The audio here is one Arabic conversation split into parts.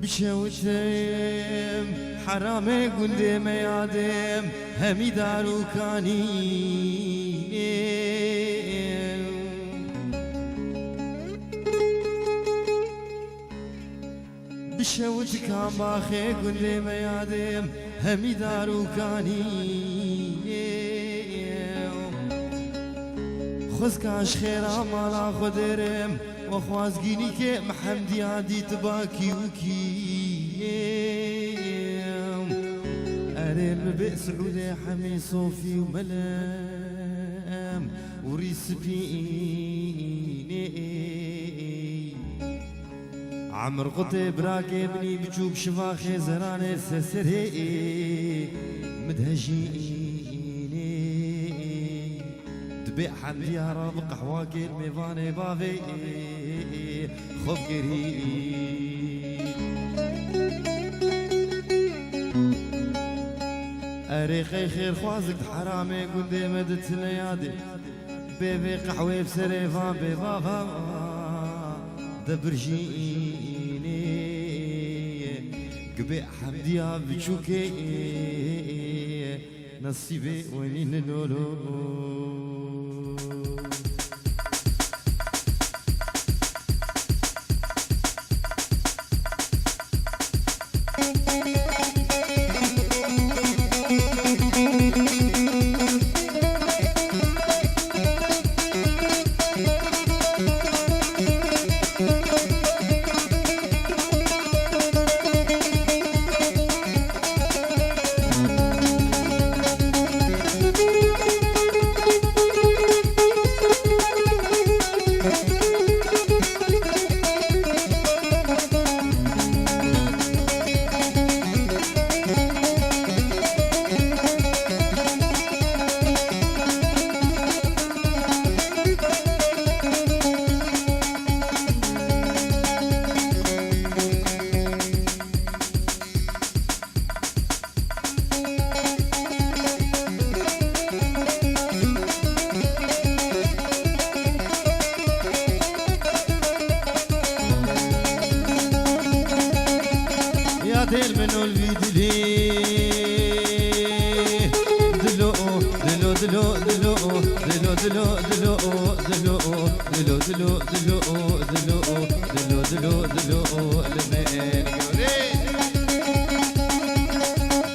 بشوتم حرامي قندي ما يادم همي دارو كاني بشوت كان باخي قندي ما يادم همي دارو كاني خزكاش خيرا مالا خدرم وخوازقيني كي محمدي عادي تباكي وكي أريم بسعودي حمي صوفي وملام وريسبيني عمر قطي براكي ابني بجوب شفاخي زراني سسري مدهجيني دبي حمدي يا رب قحواكي الميفاني بافي خب قريب أريخي خير خوازك حرامي قدي مدت ليادي بيبي قحوي بسري فان بيبابا دبرجيني قبي حمدي يا بشوكي نصيبي وين نولو دل منو الفيدلي دلو دلو دلو دلو دلو دلو دلو دلو دلو دلو دلو دلو دلو دلو دلو لمن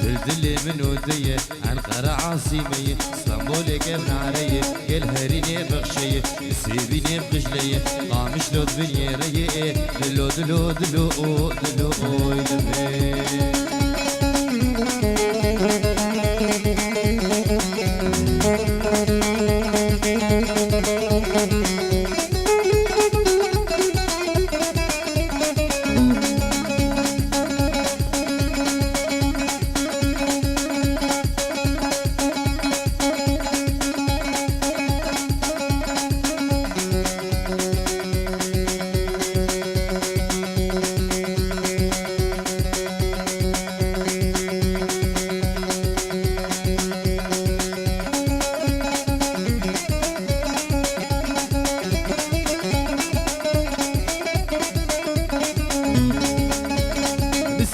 دلدلي منو ديه عن قرع عاصمي اسطنبول قبل علي الهريني بغشي سيبيني بغجلي قامش لو دبنيري دلو دلو دلو دلو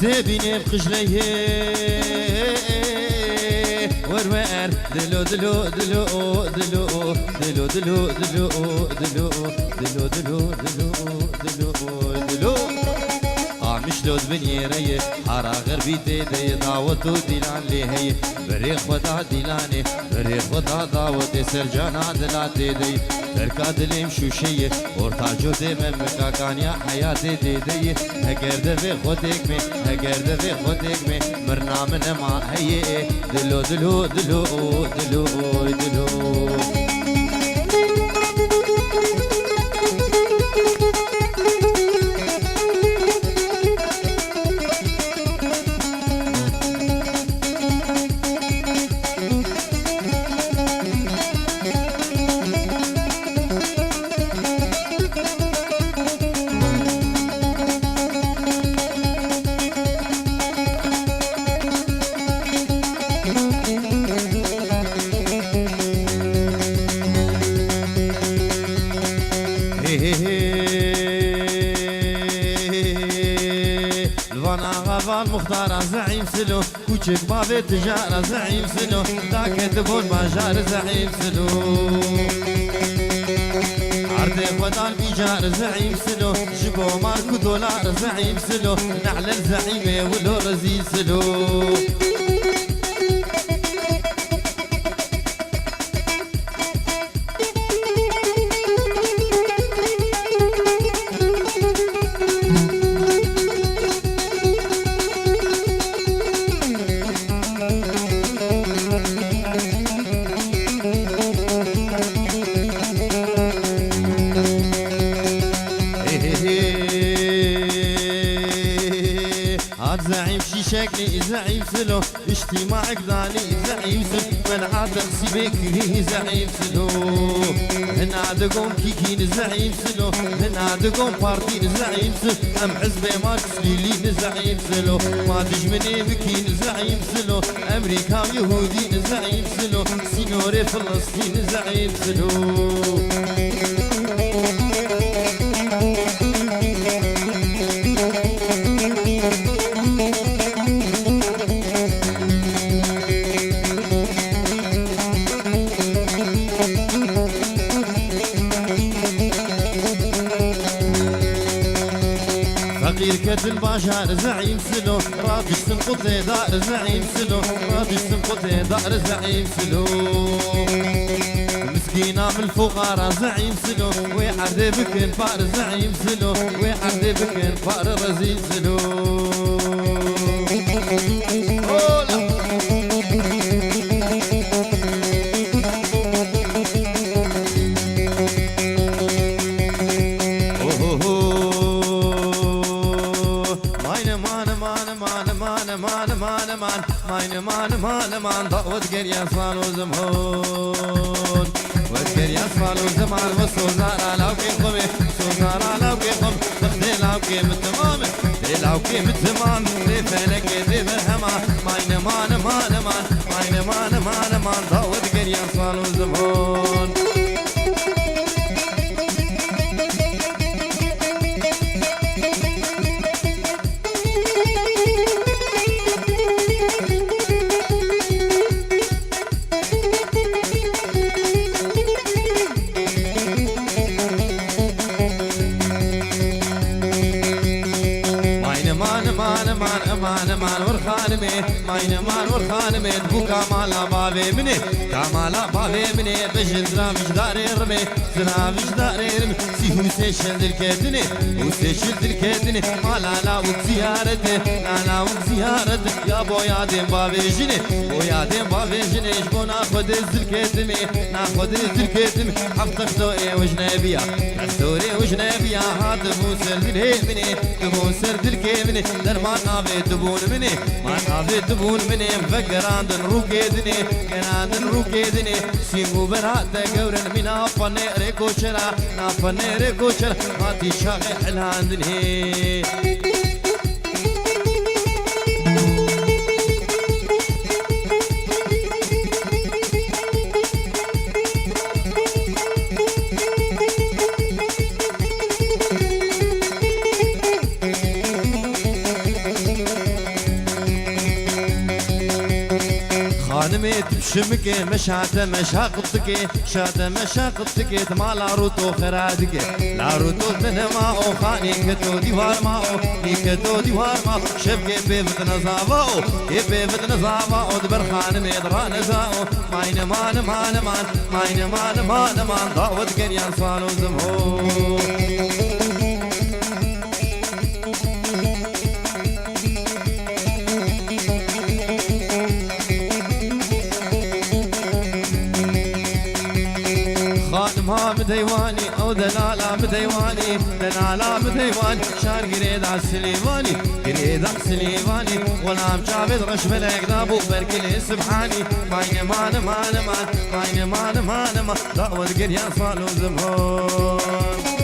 سيبيني بخجليه ورور دلو دلو دلو دلو دلو دلو دلو دلو دلو دلو دلو دلو قامش لود بنيري حارا غربي تيدي دعوتو ديلان ليهي بريخ ودا ديلاني بريخ ودا دعوتي سرجانا دلا تيدي تركا دليم شوشيه ورتا جودي ممكا كانيا حياتي ديدي هگر دفي خودك مي هگر دفي خودك مي مرنا من ما هي دلو دلو دلو دلو دلو بابان آغابان مختار زعيم سلو كوچك بابي تجارة زعيم سلو داك دبون ماجار زعيم سلو عرض خدان بيجار زعيم سلو جبو ماركو دولار زعيم سلو نعل الزعيمة ولو رزي سلو زعيم شي شكلي زعيم سلو اجتماعك داني زعيم سلو من عادق سيبكري زعيم سلو هنا دقوم كيكين زعيم سلو هنا دقوم بارتين زعيم سلو ام حزب ماركس ليلين زعيم سلو ما دجمني بكين زعيم سلو امريكا يهودين زعيم سلو سينوري فلسطين زعيم سلو فقير كد البشر زعيم سلو رادش تنقض دار زعيم سلو رادش تنقض دار زعيم سلو مسكينة من الفقراء زعيم سلو ويحرد بكن فار زعيم سلو ويحرد بكن فار رزيل سلو مان ضوت قرية صالو زمهون وقرية صالو زمان وصوزارا لاوكي قمي صوزارا لاوكي قم تخدي لاوكي متمام دي لاوكي متمام دي فلك دي برهما مان ضوت قرية صالو زمهون مان ورخانمي ماين مان ورخانمي بوكا مالا بابي مني كامالا بابي مني بجندرا مجداري رمي زرا مجداري رمي سيهو سيشل دلكدني وسيشل دلكدني مالا لا وزيارتي لا وزيارتي يا بويا دين بابي جني بويا دين بابي جني شبو ناخد الزلكدمي ناخد الزلكدمي حفتك دوئي وجنبيا عستوري وجنبيا هاد بوسر دلهمني بوسر دلكمني درمان نافي دبون مني ما نافي دبون مني مفقران دن روكيدني كنان دن روكيدني سيمو برات قورن من افني ريكو شرا نافني ريكو شرا ما تشاقي حلان دنهي خانمت بشمكي مشاقتك شاده مشاقتك تمالا روتو خرادك لا روتو تنما او خاني كتو ديوار ما او كتو ديوار ما شبكي بيفت نزافو بيفت نزافو دبر خانمي دران زاو ماين مان ضاوت قريان صالو زمهو خادمها مديواني او دلالا مديواني دلالا مديواني شار قريد عالسليماني قريد عالسليماني غلام جابد رش ملك دابو بركلي سبحاني ماين مان دعوت قريان صالو زمهون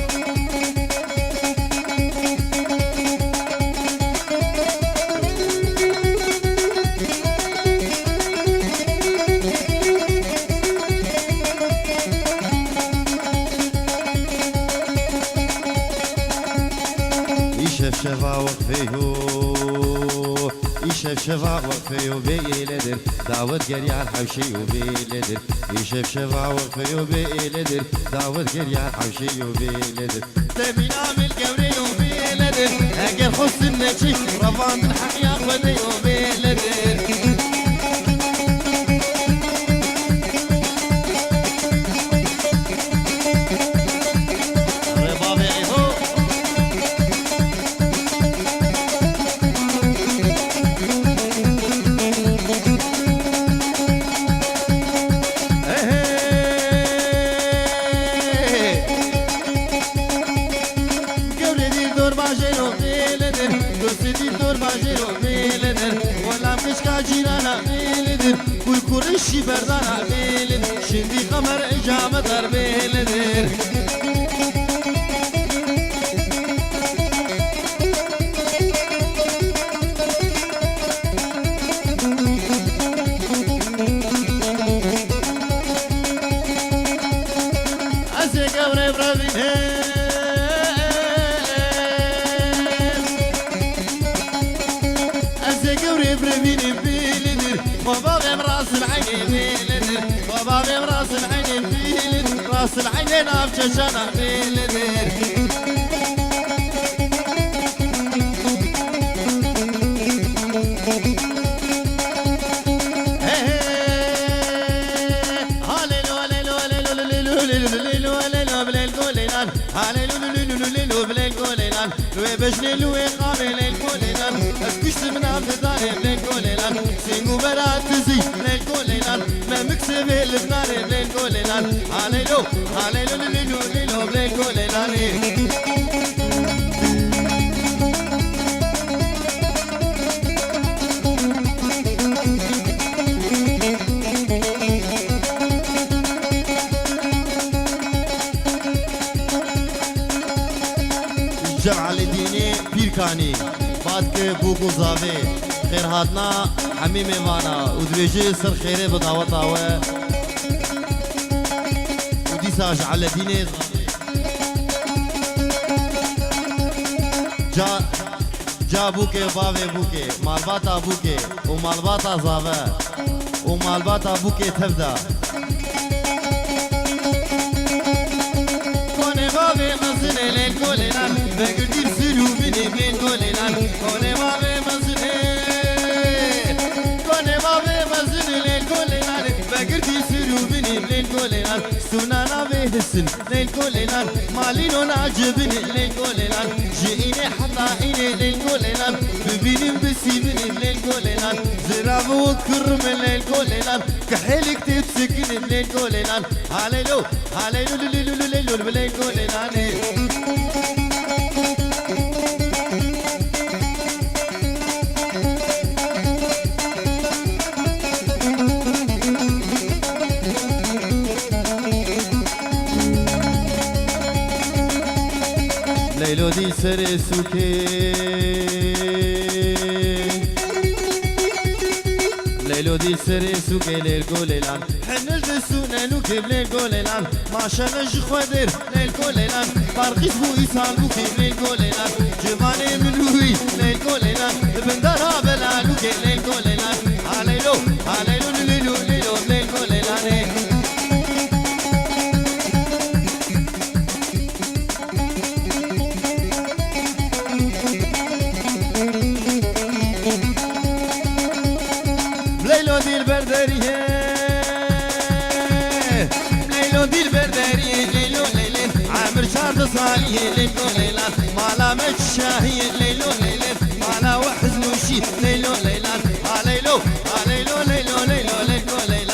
شفا وقفيهو يشفشفا وقفي وبيلدر دعوت قريان حوشي وبيلدر يشفشفا وقفي وبيلدر دعوت قريان حوشي وبيلدر تبين عامل قوري وبيلدر اقل خص النجي رفان من حقيا خدي وبيلدر كل كرشي بردانا بيلد شندي قمر إجامة در بيلدر أسي قوري برابين أسي قوري برابين بيلدر وبابي براس العين بيلدر وبابي براس العين بيلدر راس العين أفششنا بيلدر لوي بجني لوي قابل الكولينان اسكشت من عبدالي بالكولينان سينو برات تزي بالكولينان ما مكسب البناري بالكولينان عليلو عليلو ليلو ليلو بالكولينان جمع الديني بيركاني بعد بوكو زافي خير هاتنا حميم وانا ودويجي سر خيري بدعوة و ودي ساج على ديني جا بوكي بافي بوكي مالباتا بوكي ومالباتا زافا ومالباتا بوكي تبدا بابي مزني للكولينان بقدر سلو بني بين كولينان كوني بابي مزني كوني بابي مزني للكولينان بقدر سلو بني بين كولينان سنانا بهسن للكولينان مالينو نعجبني للكولينان جئيني حطائيني للكولينان ببيني بسيبني للكولينان زراب وكرم للكولينان كحيلك تتسكني للكولينان هاليلو هاليلو ليلو ليلو للكولينان ليلو دي سري سوكي ليلو دي سري سوكي للكولينان حنل دسونا نوكب للكولينان ما شنج خدر للكولينان بارقش بو إسان بوكي للكولينان جباني من هوي للكولينان بندرها بلا نوكي للكولينان عليلو عليلو ليلو ليلو للكولينان ليلو دي البردريه ليلو دي البردريه ليلو ليلين عامر شارد صاليه ليلو ليلان مالا متشاهيه ليلو ليلين مالا وحزن وشي ليلو ليلان عليلو عليلو ليلو ليلو ليلو ليلان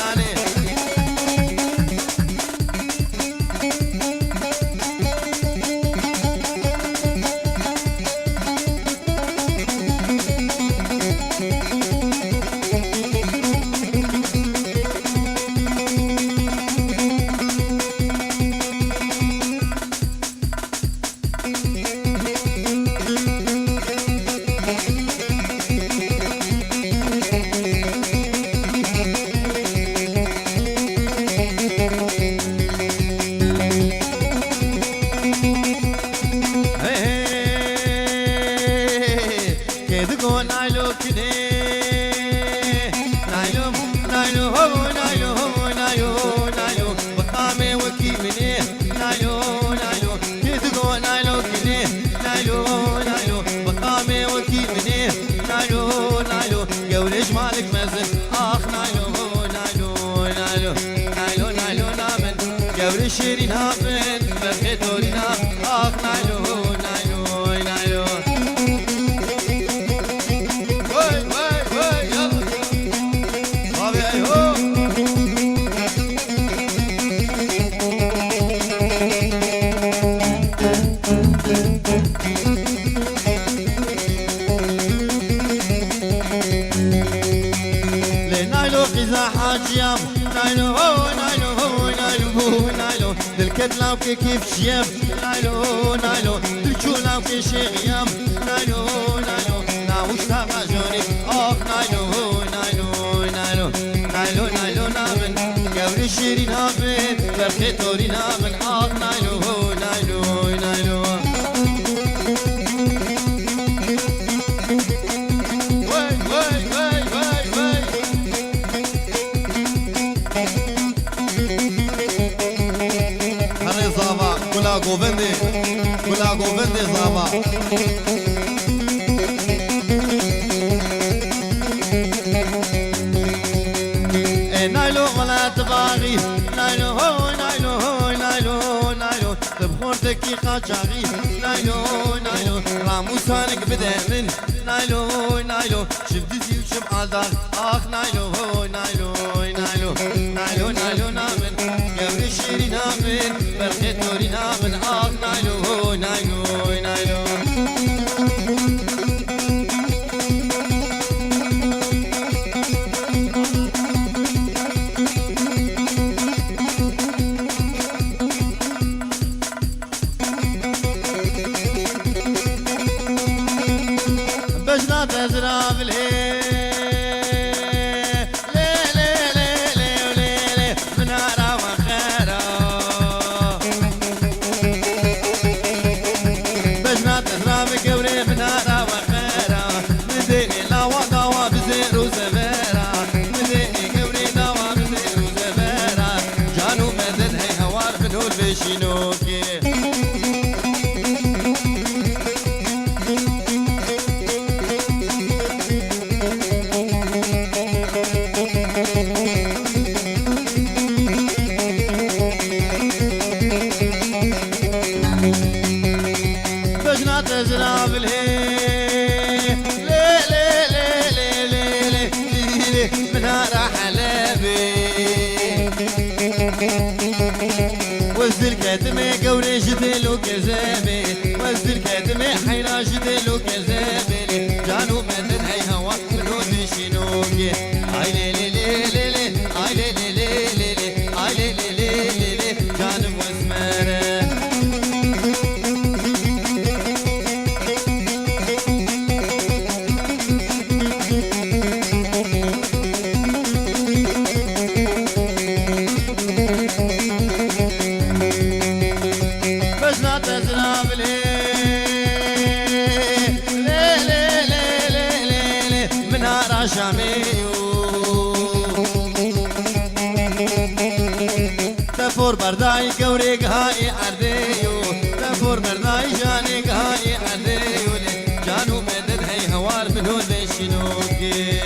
نايلو كني نايلو نايلو هو نايلو هو نايلو نايلو بقامي وكي مني نايلو نايلو كتقو نايلو كني نايلو نايلو بقامي وكي مني نايلو نايلو قوليش مالك مزن اخ نايلو نايلو نايلو نايلو نايلو نامن قولي شيرين هابن بخيتورينا اخ نايلو نايلو نايلو وي وي وي يلا بابي ايهو لنايلو قزا حاجيام نايلو هو نايلو هو نايلو هو نايلو دلكتلاو كيف شيم نايلو نايلو دلشولاو كي شيغيام نايلو نايلو ناوش تاغا جوني اخ نايلو نايلو نايلو نايلو نايلو نامن قوري شيرين هابن برخيتوري نامن اخ نايلو نايلو نايلو وي وي وي وي وي هري زابا كلا غوفندي كلا غوفندي زابا نايلو ولا تباغي نايلو هو نايلو هو نايلو نايلو تبخورتك قاچاغي نايلو نايلو راموسانك بدمن نايلو نايلو شبدتي وشب عالدار اخ نايلو هو نايلو نايلو نايلو نايلو نامن قبل الشيرين نامن برخيت نوري نامن اخ نايلو هو نايلو نايلو بجنا تزرع بالهي لي لي لي لي لي لي منارة وخيرة بجنا تزرع بقوري منارة وخيرة مديني لا وضاوة بزير وزبيرة مديني قوري داوة بزير وزبيرة جانو مدد هي هوار بنول بشينوكي بجنا تزرع بالهي لي لي لي لي لي لي لي منارة حلبي وزد الكاتمي قوري جدلو كذابي وزد الكاتمي حيرا جدلو كذابي جانو مدد هي هوا بنود شينوكي اي لي لي لي لي لي اي لي لي لي لي لي اي لي لي لي لي لي جانب واسمره بجنا تزرع بالهي لي لي لي لي لي لي منارة شاميو تفور برداي قوريك هاي عرديو تفور برداي جانيك هاي عرديو جانو مدد هي هوار بنود شنوكي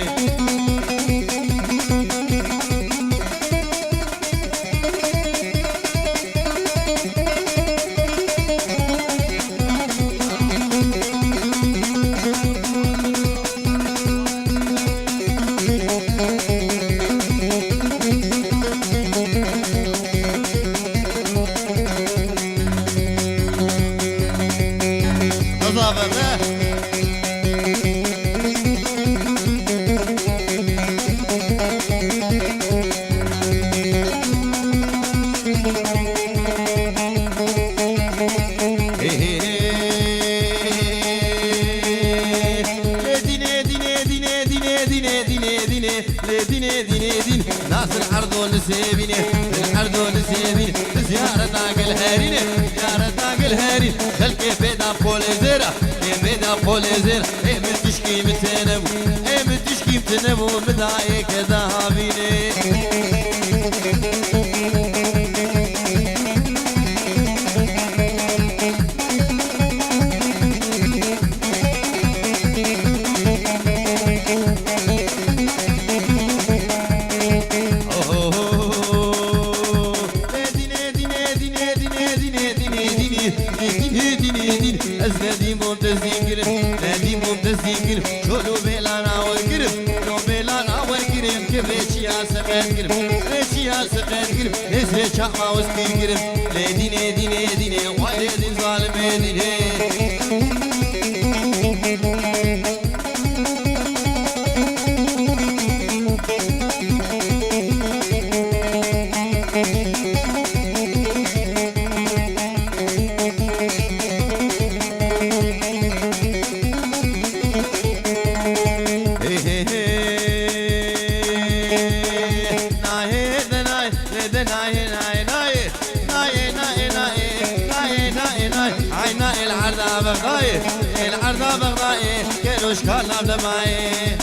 دين ناس الحرد والسيبين الحرد والسيبين زيارة عقل هارين زيارة عقل هارين خلك بيدا بوليزيرا بيدا بوليزيرا من تشكي متنا ام تشكيم تنبو مدايك ذهبيني أزنادي ممتازين قرب نادي ممتازين قرب شلو بيلانا والقرب لو بيلانا والقرب كيف ريشي عالسقات قرب ريشي عالسقات قرب نسي شعما وسكي قرب ناديني ديني ديني وعليدي ظالم ديني بغداي العرضة بغداي كروش كلام دماي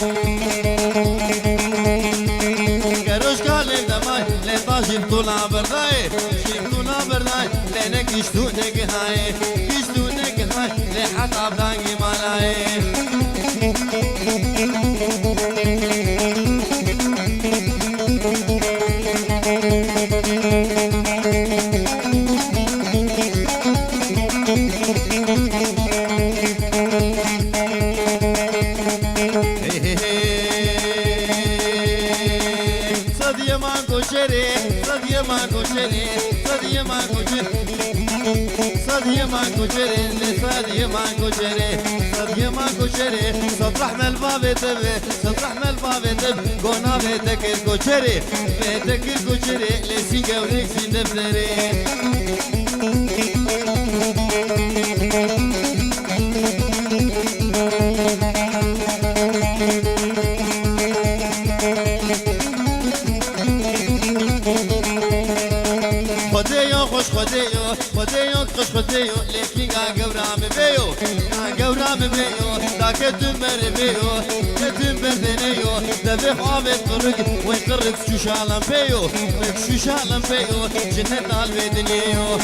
كروش كلام دماي لطاجب طولع برداي شيب طولع برداي لأنك يشتونك هاي يشتونك هاي لحتى بدانجي مالاي صدية ماكو شري صدية ماكو شري صدية ماكو شري صدية ماكو شري صدية ماكو شري صدية ماكو شري صبح من الباب تبي صبح من الباب تبي قونا بيتك الكوشري بيتك الكوشري لسي قولك سين دفتري خديو خوش خديو خديو خوش خديو لكن قورام بيو قورام بيو لكن تمر بيو تمر بيو دبي خوابت قرق ويقرق شو شالم بيو شو شالم بيو جنة البدنيو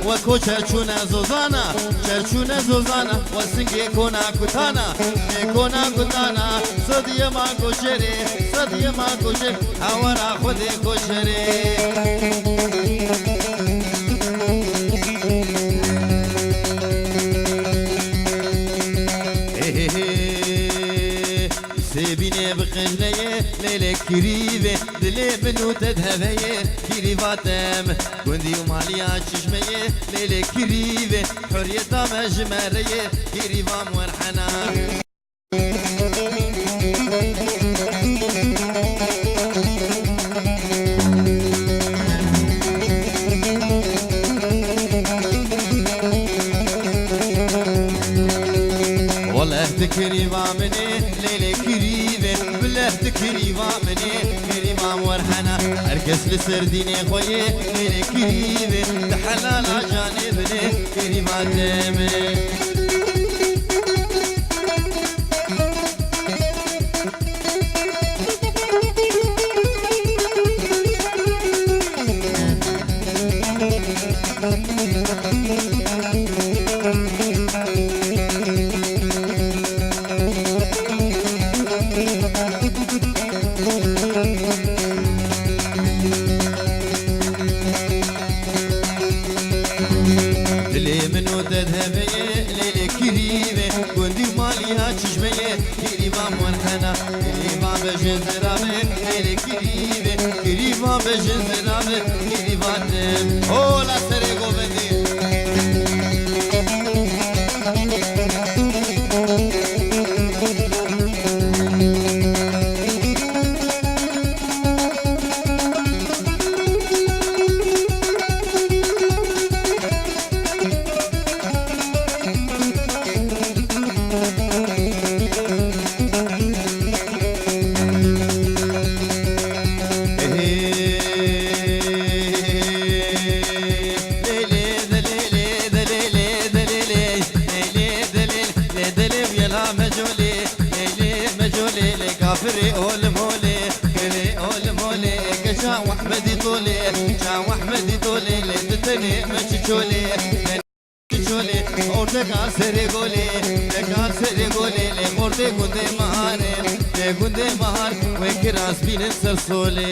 وكو چرچونه زوزانا وسنگی کونا کتانا صدیه ما کوشری هورا خودی کوشری سيبيني بقنية ليلة كريبة دلي بنو تذهبية كريباتم كندي وماليا ششمية ليلة كريبة حرية مجمرية كريبا مرحنا والله تكريبا مني ليلة كريبة بالله تكريبا مني كريبا مرحنا اركس لسرديني خوي ليلة كريبة تحلال جانبني كريبا دمي منو تذهبية ليلة كريمة كندي ماليها تشبية كريمة مرحنا كريمة بجزرامة ليلة كريمة كريمة بجزرامة كريمة دم أولا سرقو بدي فري أول مولي كلي أول مولي كشا وأحمدي طولي شا وأحمدي طولي لتتني مش تشولي تشولي أورتك عسري قولي لك عسري قولي لأورتك قدي مهاري لقدي مهار وكراس بين السرسولي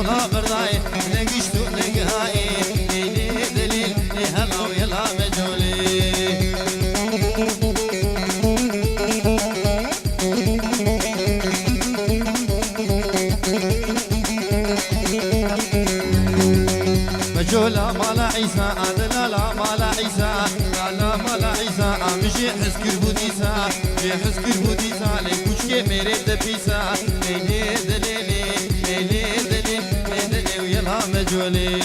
طلع برداي نقشتو نقهاي ليلي دليل لهلا ويلا مجولي مجولا مالا عيسى لا مالا عيسى لا مالا عيسى مشي حسكر بوديسا مشي حسكر بوديسا لكوشكي ميري دبيسا ليلي دليلي ليلي يلا مجولي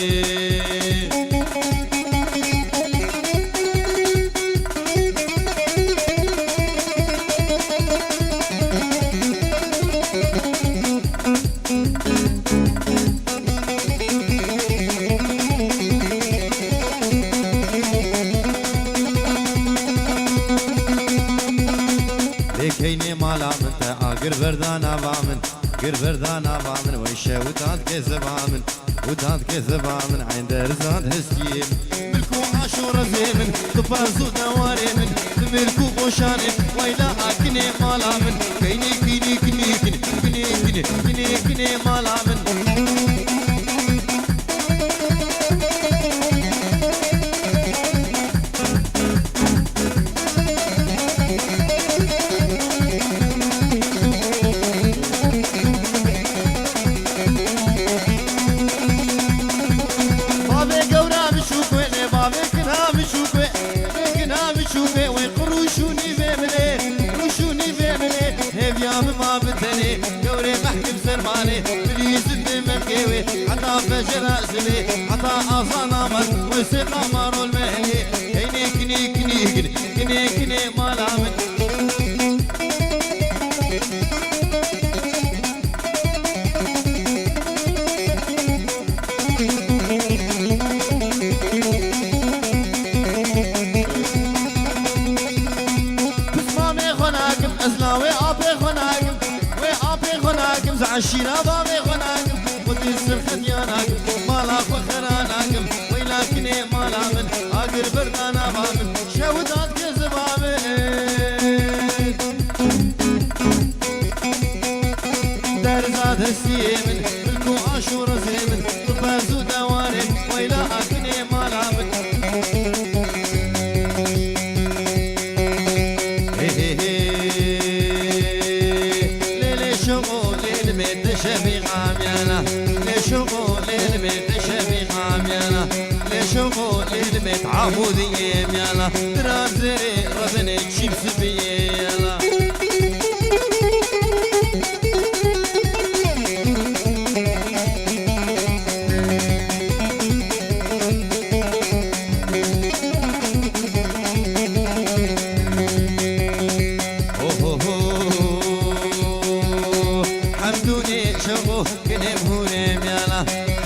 لكيني مالا من تأجر بردانا بامن قر بردانا بامن ويشا وتاد كذب عامن وتاد كذب عامن عند رزاد هستيم ملكو عاشور زيمن تفازو دواري من ملكو بوشاني ويلا كني مالا من كيني كيني كني كني كني كني كني كني مالا من ما بتني قوري محكم سرماني بليز الممكيوي حتى فجر أسلي حتى أصانا من وسقى مارو المهني كيني كني كني كني كني كني مالا من أزلاوي أبي خناقم وأبي خناقم زعشينا بابي خناقم وتيسر خدياناقم مالا فخراناقم ولكني مالا من أقر بردانا بامن شودات كذبامن درزاد هسيمن ملكو عاشور زيمن تفازو دواري ولكني مالا من شبي عاميانا لشغول الميت شبي عاميانا لشغول الميت عمودي يميانا درازري ربني شيبس بيانا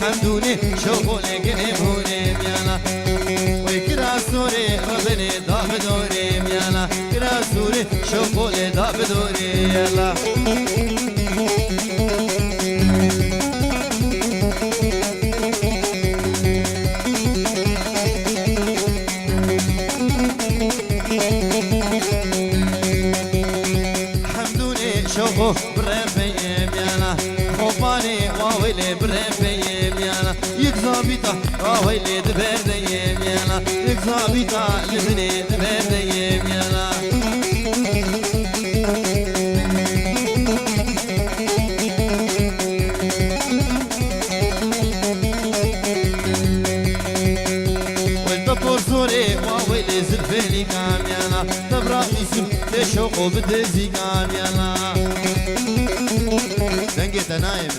حمدوني شغل قلب هوني ميانا ويكرا سوري ربني ضاب دوري ميانا كرا سوري شغل ضاب دوري يلا حمدوني شغل برفي ميانا خوفاني واويلي برفي يكزابيتا ويلي دبرديم يالا يكزابيتا لبني دبرديم يالا والدبور سوري ويلي زلفيني كان قاميانا تبرا يسوم تشوق وبدزي قاميانا دنقت نايم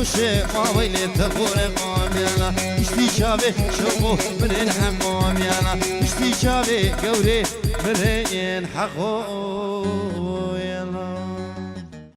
وشي ما ويلي تقول قاميانا اشتي شابي شوقو من الحمام يانا اشتي شابي قولي من الحقو